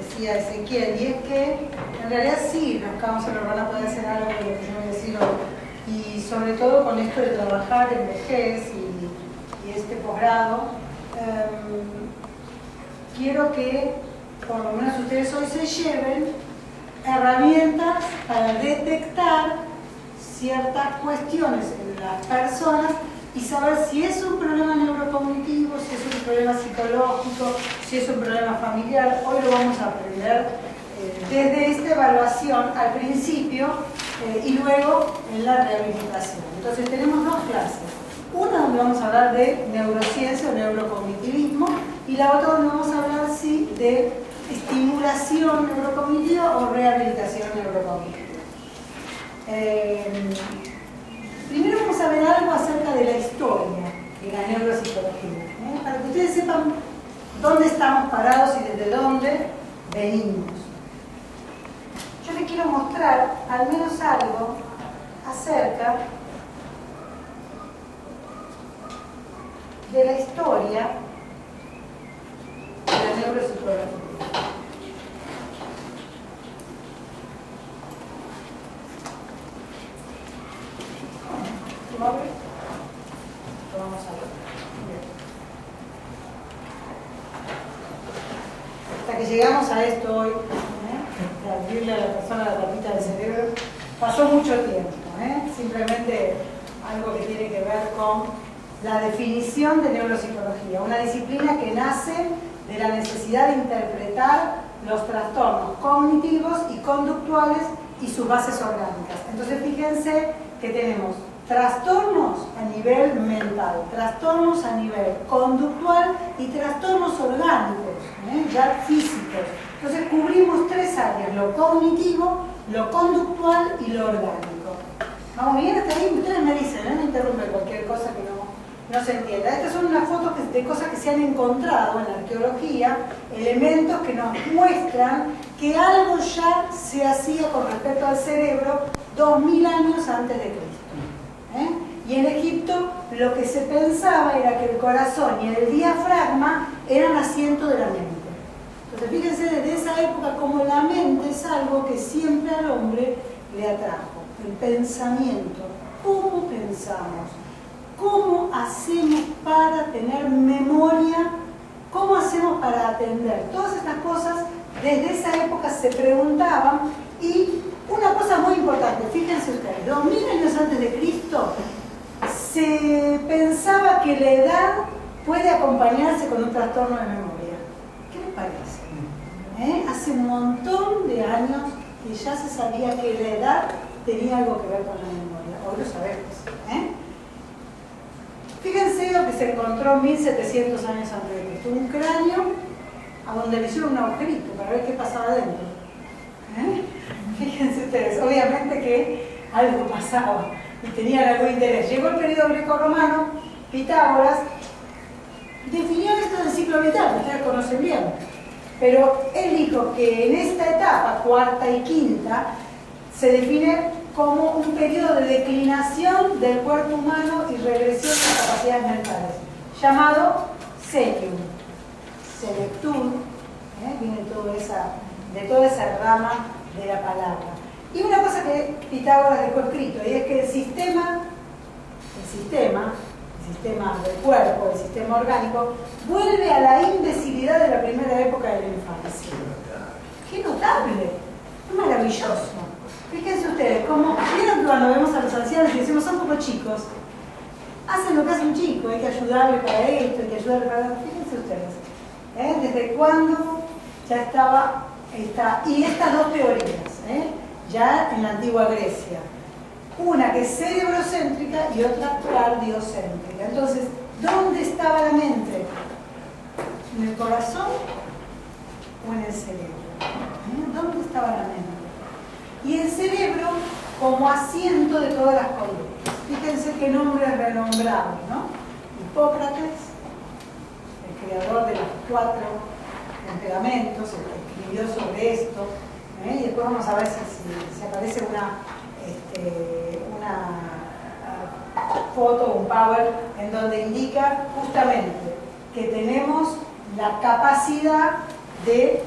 decía Ezequiel, y es que en realidad sí, los counselors van a poder hacer algo de lo que yo voy a decir hoy, y sobre todo con esto de trabajar en vejez y este posgrado, quiero que por lo menos ustedes hoy se lleven herramientas para detectar ciertas cuestiones en las personas y saber si es un problema neurocognitivo, si es un problema psicológico, si es un problema familiar. Hoy lo vamos a aprender desde esta evaluación al principio y luego en la rehabilitación. Entonces tenemos dos clases. Una donde vamos a hablar de neurociencia o neurocognitivismo y la otra donde vamos a hablar sí, de estimulación neurocognitiva o rehabilitación neurocognitiva. Primero vamos a ver algo acerca de la historia de la neuropsicología, para que ustedes sepan dónde estamos parados y desde dónde venimos. Yo les quiero mostrar al menos algo acerca de la historia de la neuropsicología. Lo vamos a ver. Hasta que llegamos a esto hoy, de abrirle a la persona la tapita del cerebro, pasó mucho tiempo. Simplemente algo que tiene que ver con la definición de neuropsicología, una disciplina que nace de la necesidad de interpretar los trastornos cognitivos y conductuales y sus bases orgánicas. Entonces fíjense que tenemos trastornos a nivel mental, trastornos a nivel conductual y trastornos orgánicos, ya físicos. Entonces cubrimos tres áreas, lo cognitivo, lo conductual y lo orgánico. ¿Vamos bien hasta ahí? Ustedes me dicen, me interrumpen cualquier cosa que no se entienda. Estas son unas fotos de cosas que se han encontrado en la arqueología, elementos que nos muestran que algo ya se hacía con respecto al cerebro 2000 años antes de Cristo. Y en Egipto lo que se pensaba era que el corazón y el diafragma eran asiento de la mente. Entonces fíjense desde esa época como la mente es algo que siempre al hombre le atrajo. El pensamiento, cómo pensamos, cómo hacemos para tener memoria, cómo hacemos para atender. Todas estas cosas desde esa época se preguntaban y una cosa muy importante, fíjense ustedes, 2000 años antes de Cristo se pensaba que la edad puede acompañarse con un trastorno de memoria. ¿Qué les parece? Hace un montón de años que ya se sabía que la edad tenía algo que ver con la memoria. Hoy lo sabemos. Fíjense lo que se encontró 1700 años antes de Cristo. Un cráneo a donde le hicieron un agujerito para ver qué pasaba adentro. Fíjense ustedes, obviamente que algo pasaba y tenían algún interés. Llegó el periodo greco-romano, Pitágoras definió esto del ciclo vital, que ustedes conocen bien, pero él dijo que en esta etapa, cuarta y quinta, se define como un periodo de declinación del cuerpo humano y regresión de las capacidades mentales, llamado senium, senectud, viene de toda esa rama de la palabra. Y una cosa que Pitágoras dejó escrito, y es que el sistema del cuerpo, el sistema orgánico, vuelve a la imbecilidad de la primera época de la infancia. ¡Qué notable! ¡Qué maravilloso! Fíjense ustedes, como vieron cuando vemos a los ancianos y decimos son como chicos, hacen lo que hace un chico, hay que ayudarle para esto, hay que ayudarle para esto. Fíjense ustedes, desde cuándo ya estaba y estas dos teorías, ya en la antigua Grecia, una que es cerebrocéntrica y otra cardiocéntrica. Entonces, ¿dónde estaba la mente? ¿En el corazón o en el cerebro? ¿Dónde estaba la mente? Y el cerebro como asiento de todas las conductas. Fíjense qué nombres renombrados, ¿no? Hipócrates, el creador de los 4 temperamentos, el que escribió sobre esto, y después vamos a ver si aparece una foto, un power, en donde indica justamente que tenemos la capacidad de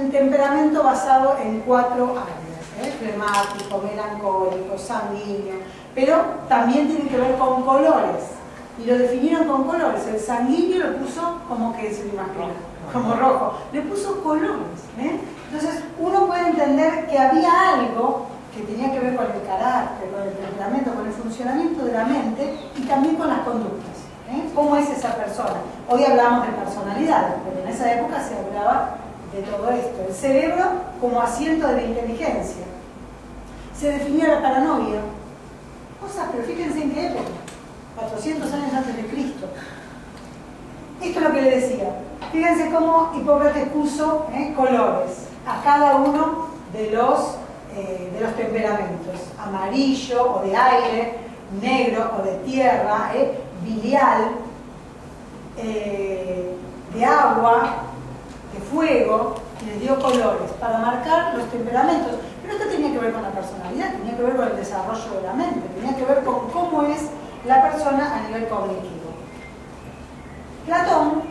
el temperamento basado en 4 áreas, flemático, melancólico, sanguíneo, pero también tiene que ver con colores, y lo definieron con colores. El sanguíneo lo puso como que se lo imagina, como rojo, le puso colores. Entonces uno puede entender que había algo que tenía que ver con el carácter, con el temperamento, con el funcionamiento de la mente y también con las conductas. ¿Cómo es esa persona? Hoy hablamos de personalidad, pero en esa época se hablaba de todo esto. El cerebro como asiento de la inteligencia. Se definía la paranoia. Cosas, pero fíjense en qué época. 400 años antes de Cristo. Esto es lo que le decía. Fíjense cómo Hipócrates puso colores a cada uno de los temperamentos. Amarillo o de aire, negro o de tierra, biliar, de agua, de fuego, y les dio colores para marcar los temperamentos. Pero esto tenía que ver con la personalidad, tenía que ver con el desarrollo de la mente, tenía que ver con cómo es la persona a nivel cognitivo. Platón,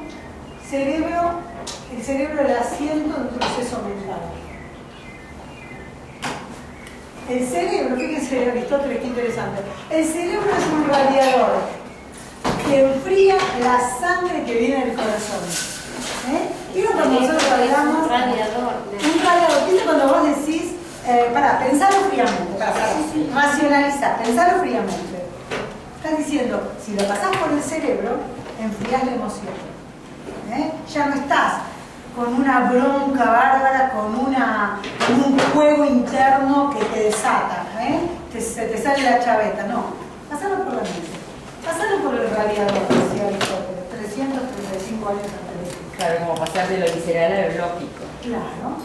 el cerebro es el asiento de un proceso mental. El cerebro, fíjense Aristóteles, qué interesante. El cerebro es un radiador que enfría la sangre que viene del corazón. ¿Vieron cuando nosotros hablamos? Un radiador. ¿Viste cuando vos decís, pensalo fríamente, racionalizar, pensalo fríamente? Estás diciendo, si lo pasás por el cerebro, enfriás la emoción. Ya no estás con una bronca bárbara, con un fuego interno que te desata, se te sale la chaveta. No, pasalo por la mente. Pasalo por el radiador, decía Aristóteles, 335 años antes de Cristo. Claro, como pasar de lo visceral a lo lógico. Claro,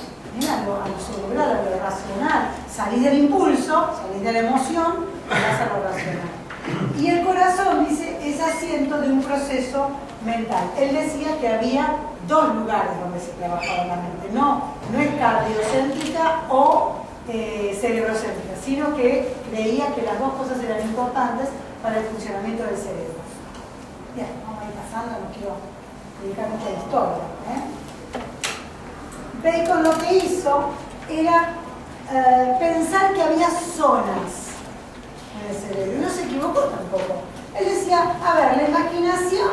a lo cerebral, a lo racional. Salís del impulso, salís de la emoción, vas a lo racional. Y el corazón, dice, es asiento de un proceso mental. Él decía que había 2 lugares donde se trabajaba la mente. No es cardiocéntrica o cerebrocéntrica, sino que veía que las 2 cosas eran importantes para el funcionamiento del cerebro. Bien, vamos a ir pasando, no quiero dedicar mucha historia. Bacon lo que hizo era pensar que había zonas en el cerebro, y no se equivocó tampoco. Él decía, a ver, la imaginación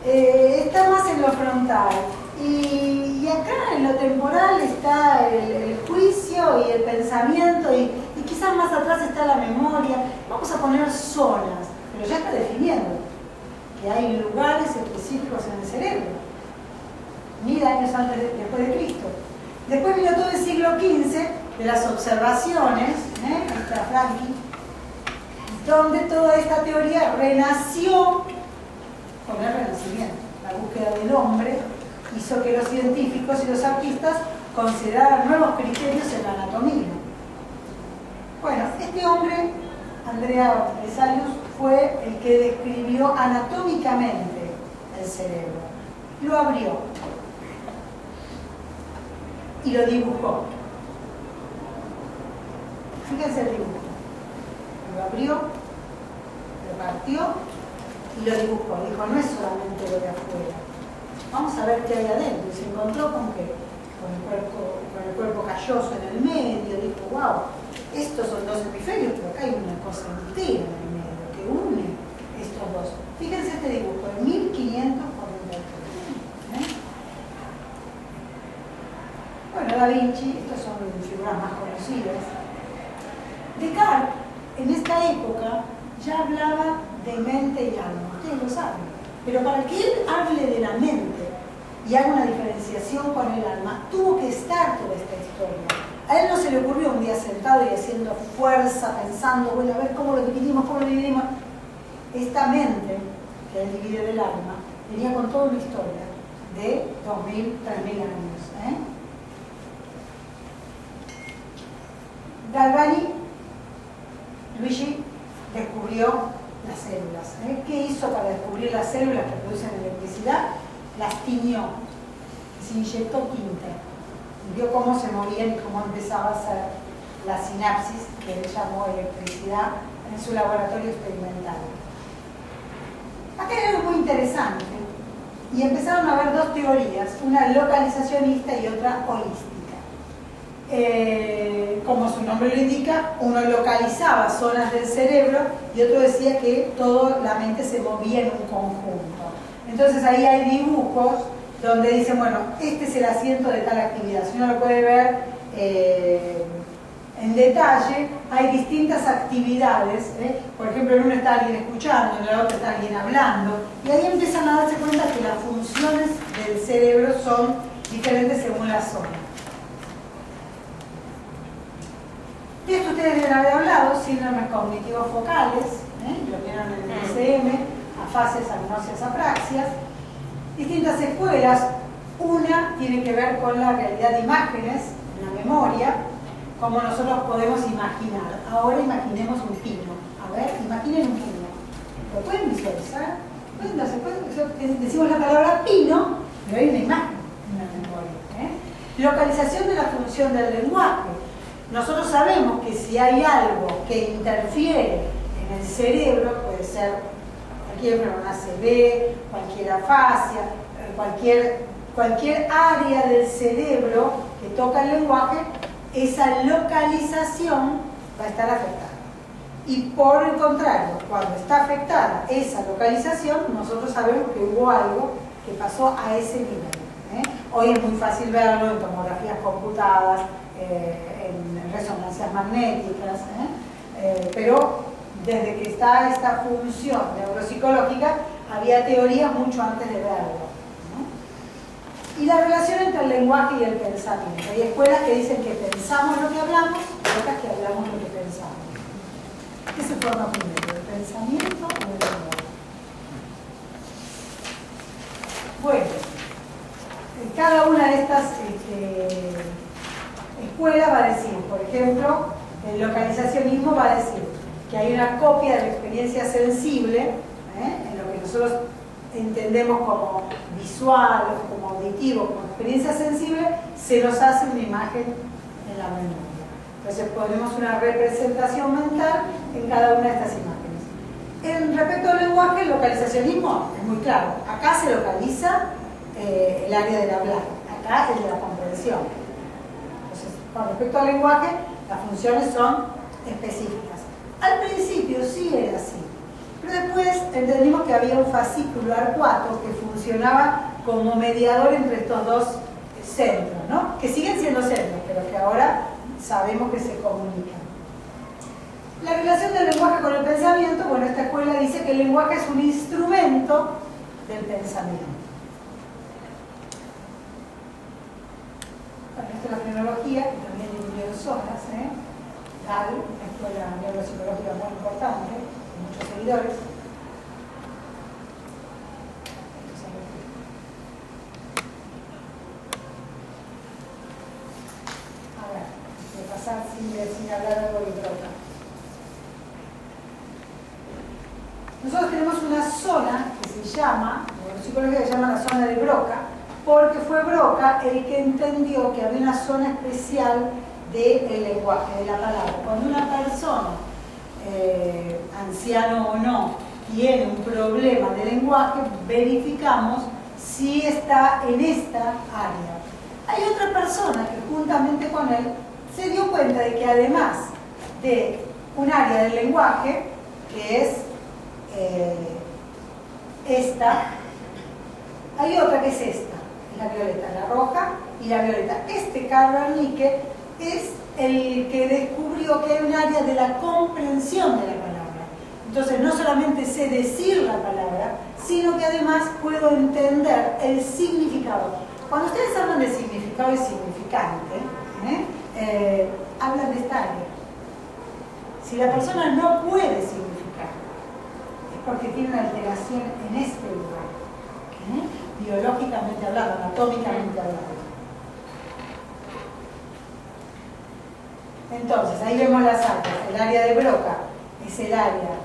está más en lo frontal, y acá en lo temporal está el juicio y el pensamiento, y quizás más atrás está la memoria. Vamos a poner zonas, pero ya está definiendo que hay lugares específicos en el cerebro, 1000 años después de Cristo. Después vino todo el siglo XV de las observaciones, ahí está Franklin, donde toda esta teoría renació con el Renacimiento. La búsqueda del hombre hizo que los científicos y los artistas consideraran nuevos criterios en la anatomía. Bueno, este hombre, Andrea Vesalius, fue el que describió anatómicamente el cerebro. Lo abrió y lo dibujó. Fíjense el dibujo. Lo abrió, lo partió y lo dibujó. Dijo, no es solamente lo de afuera. Vamos a ver qué hay adentro. Y se encontró con que con el cuerpo calloso en el medio. Dijo, wow, estos son 2 hemisferios, pero acá hay una cosa entera en el medio que une estos 2. Fíjense este dibujo de 1543. Bueno, Da Vinci, estas son figuras más conocidas. Descartes, en esta época, ya hablaba de mente y alma, ustedes lo saben. Pero para que él hable de la mente y haga una diferenciación con el alma, tuvo que estar toda esta historia. A él no se le ocurrió un día sentado y haciendo fuerza, pensando, bueno, a ver cómo lo dividimos, Esta mente que él divide del alma venía con toda una historia de 2000, 3000 años. Galvani, Luigi, descubrió las células. ¿Qué hizo para descubrir las células que producen electricidad? Las tiñó, se inyectó tinta, y vio cómo se movían y cómo empezaba a ser la sinapsis, que él llamó electricidad, en su laboratorio experimental. Acá hay algo muy interesante, y empezaron a haber 2 teorías, una localizacionista y otra holística. como su nombre lo indica, uno localizaba zonas del cerebro y otro decía que toda la mente se movía en un conjunto. Entonces ahí hay dibujos donde dicen, bueno, este es el asiento de tal actividad. Si uno lo puede ver en detalle, hay distintas actividades. Por ejemplo, en uno está alguien escuchando, en el otro está alguien hablando, y ahí empiezan a darse cuenta que las funciones del cerebro son diferentes según la zona. De esto ustedes deben haber hablado, síndromes cognitivos focales, lo vieron en el DSM, afasias, agnosias, apraxias. Distintas escuelas, una tiene que ver con la realidad de imágenes, la memoria, como nosotros podemos imaginar. Ahora imaginemos un pino. A ver, imaginen un pino. ¿Lo pueden visualizar? Decimos la palabra pino, pero hay una imagen en la memoria. Localización de la función del lenguaje. Nosotros sabemos que si hay algo que interfiere en el cerebro, puede ser cualquier una ACV, cualquier afasia, cualquier área del cerebro que toca el lenguaje, esa localización va a estar afectada. Y por el contrario, cuando está afectada esa localización, nosotros sabemos que hubo algo que pasó a ese nivel. Hoy es muy fácil verlo en tomografías computadas, en resonancias magnéticas, pero desde que está esta función neuropsicológica, había teorías mucho antes de verlo. Y la relación entre el lenguaje y el pensamiento. Hay escuelas que dicen que pensamos lo que hablamos y otras que hablamos lo que pensamos. ¿Qué se forma primero, el pensamiento o el lenguaje? Bueno, cada una de estas escuelas va a decir, por ejemplo, el localizacionismo va a decir que hay una copia de la experiencia sensible, en lo que nosotros entendemos como visual, como auditivo, como experiencia sensible, se nos hace una imagen en la memoria. Entonces ponemos una representación mental en cada una de estas imágenes. En respecto al lenguaje, el localizacionismo es muy claro. Acá se localiza el área del hablar, acá el de la comprensión. Entonces, con respecto al lenguaje, las funciones son específicas. Al principio sí era así. Pero después entendimos que había un fascículo arcuato que funcionaba como mediador entre estos dos centros, ¿no? Que siguen siendo centros, pero que ahora sabemos que se comunican. La relación del lenguaje con el pensamiento, bueno, esta escuela dice que el lenguaje es un instrumento del pensamiento. Bueno, esto es la frenología, que también dividió en zonas, DAL, una escuela neuropsicológica muy importante, muchos seguidores. A ver, voy a pasar sin hablar algo de Broca. Nosotros tenemos una zona que se llama, en psicología se llama la zona de Broca, porque fue Broca el que entendió que había una zona especial del lenguaje, de la palabra. Cuando una persona, anciano o no, tiene un problema de lenguaje, verificamos si está en esta área. Hay otra persona que juntamente con él se dio cuenta de que además de un área del lenguaje, que es esta, hay otra que es esta, la violeta, la roja y la violeta. Este Carl Wernicke es el que descubrió que hay un área de la comprensión de la palabra. Entonces no solamente sé decir la palabra, sino que además puedo entender el significado. Cuando ustedes hablan de significado y significante, hablan de esta área. Si la persona no puede significar, es porque tiene una alteración en este lugar, biológicamente hablando, anatómicamente hablando. Entonces, ahí vemos las áreas. El área de Broca es el área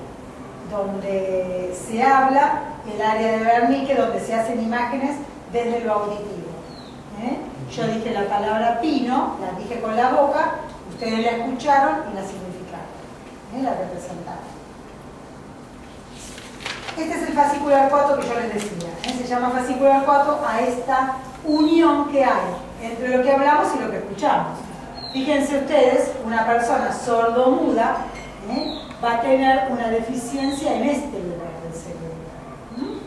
donde se habla, el área de Wernicke donde se hacen imágenes desde lo auditivo. Yo dije la palabra pino, la dije con la boca, ustedes la escucharon y la significaron, la representaron. Este es el fascículo arcuato que yo les decía. Se llama fascículo arcuato a esta unión que hay entre lo que hablamos y lo que escuchamos. Fíjense ustedes, una persona sordomuda va a tener una deficiencia en este lugar del cerebro.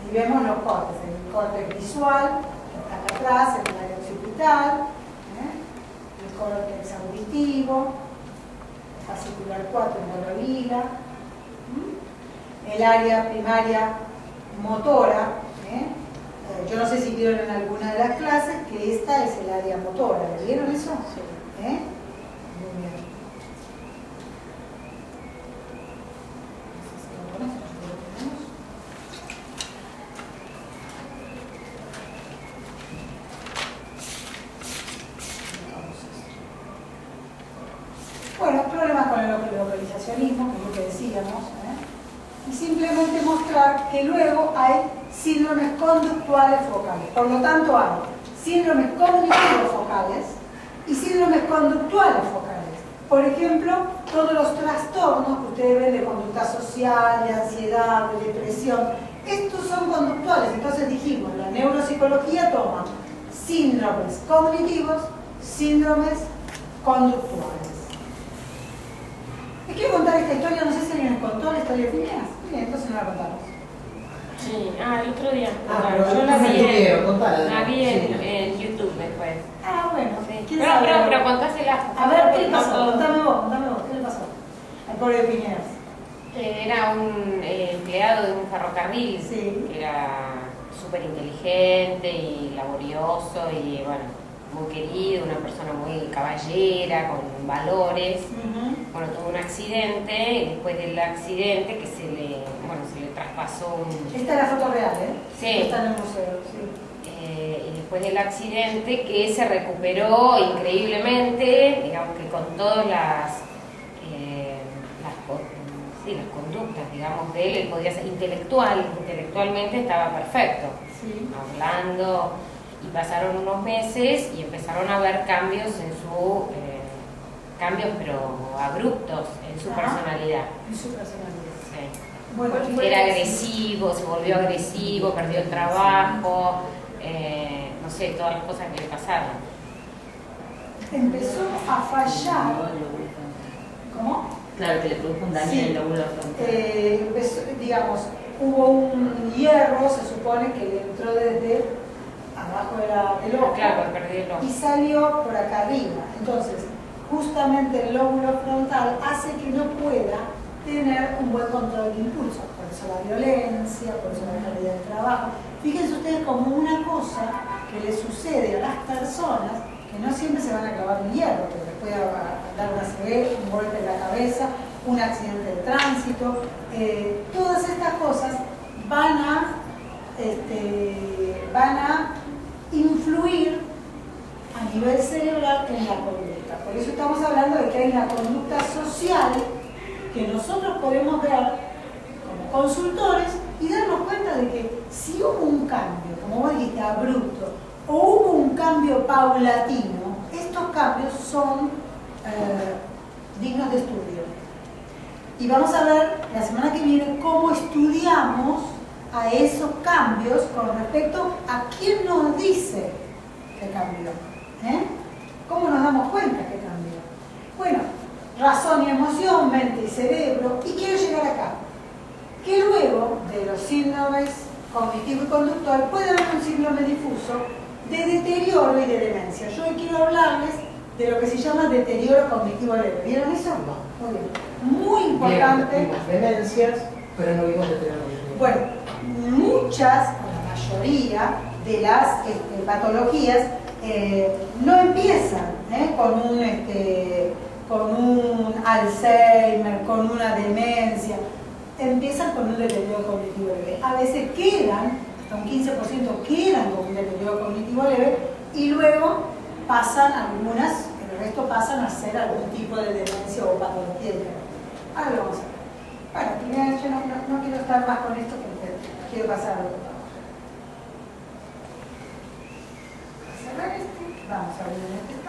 Y vemos los cortes, el córtex visual, que está acá atrás, en el área occipital, el córtex auditivo, el fascicular 4 en la oída, el área primaria motora. Yo no sé si vieron en alguna de las clases que esta es el área motora. ¿Vieron eso? Sí. Muy bien. Bueno, problemas con el localizacionismo, que es lo que decíamos, y simplemente mostrar que luego hay síndromes conductuales focales. Por lo tanto, hay síndromes cognitivos focales y síndromes conductuales focales. Por ejemplo, todos los trastornos que ustedes ven de conducta social, de ansiedad, de depresión, estos son conductuales. Entonces dijimos, la neuropsicología toma síndromes cognitivos, síndromes conductuales. Les quiero contar esta historia, no sé si alguien les contó la historia de Phineas. Bien, entonces no la contamos. Sí, el otro día. Pero yo la vi sí. en YouTube después. Bueno, Sí. ¿quién sabe? Pero contásela. A ver, ¿qué le No pasó? todo. Contame vos, ¿qué le pasó? Al pobre Phineas. Era un empleado de un ferrocarril, Sí. que era súper inteligente y laborioso y bueno, muy querido, una persona muy caballera, con valores. Bueno, tuvo un accidente y después del accidente que se le traspasó un... Esta es la foto real, Sí. Está en el museo, sí. Y después del accidente que se recuperó increíblemente, digamos que con todas las conductas, digamos, de él podía ser intelectualmente estaba perfecto, Sí. hablando, y pasaron unos meses y empezaron a ver cambios en su, cambios pero abruptos en su personalidad. En su personalidad. Sí. Bueno, Era agresivo, se volvió agresivo, perdió el trabajo, no sé, todas las cosas que le pasaron. empezó a fallar. ¿Cómo? Claro, que le produjo un daño Sí. en el lóbulo frontal. Digamos, hubo un hierro, se supone que le entró desde abajo del ojo Claro, perdió el ojo. y salió por acá arriba. Entonces, justamente el lóbulo frontal hace que no pueda tener un buen control de impulso. Por eso la violencia, por eso la calidad del trabajo. Fíjense ustedes como una cosa que le sucede a las personas que no siempre se van a clavar un hierro, que les puede dar una CB, un golpe en la cabeza, un accidente de tránsito. Todas estas cosas van a influir a nivel cerebral en la conducta. Por eso estamos hablando de que hay una conducta social que nosotros podemos ver como consultores y darnos cuenta de que si hubo un cambio, como vos dijiste, abrupto, o hubo un cambio paulatino, estos cambios son dignos de estudio. Y vamos a ver la semana que viene cómo estudiamos a esos cambios con respecto a quién nos dice que cambió. ¿Cómo nos damos cuenta que cambió? Bueno, razón y emoción, mente y cerebro. Y quiero llegar acá. Que luego de los síndromes cognitivo y conductual puede haber un síndrome difuso de deterioro y de demencia. Yo hoy quiero hablarles de lo que se llama deterioro cognitivo leve. ¿Vieron eso? Muy bien. Muy importante. Vimos demencias, pero no vimos deterioro cognitivo. Bueno, muchas, la mayoría de las patologías no empiezan con un Alzheimer, con una demencia, empiezan con un deterioro cognitivo leve. A veces quedan, hasta un 15% quedan con un deterioro cognitivo leve y luego pasan algunas, el resto pasan a ser algún tipo de demencia o patología diferente. Ahora lo vamos a ver. Bueno, primero yo no quiero estar más con esto porque quiero pasar a otro trabajo. Cerrar este, vamos a abrir este.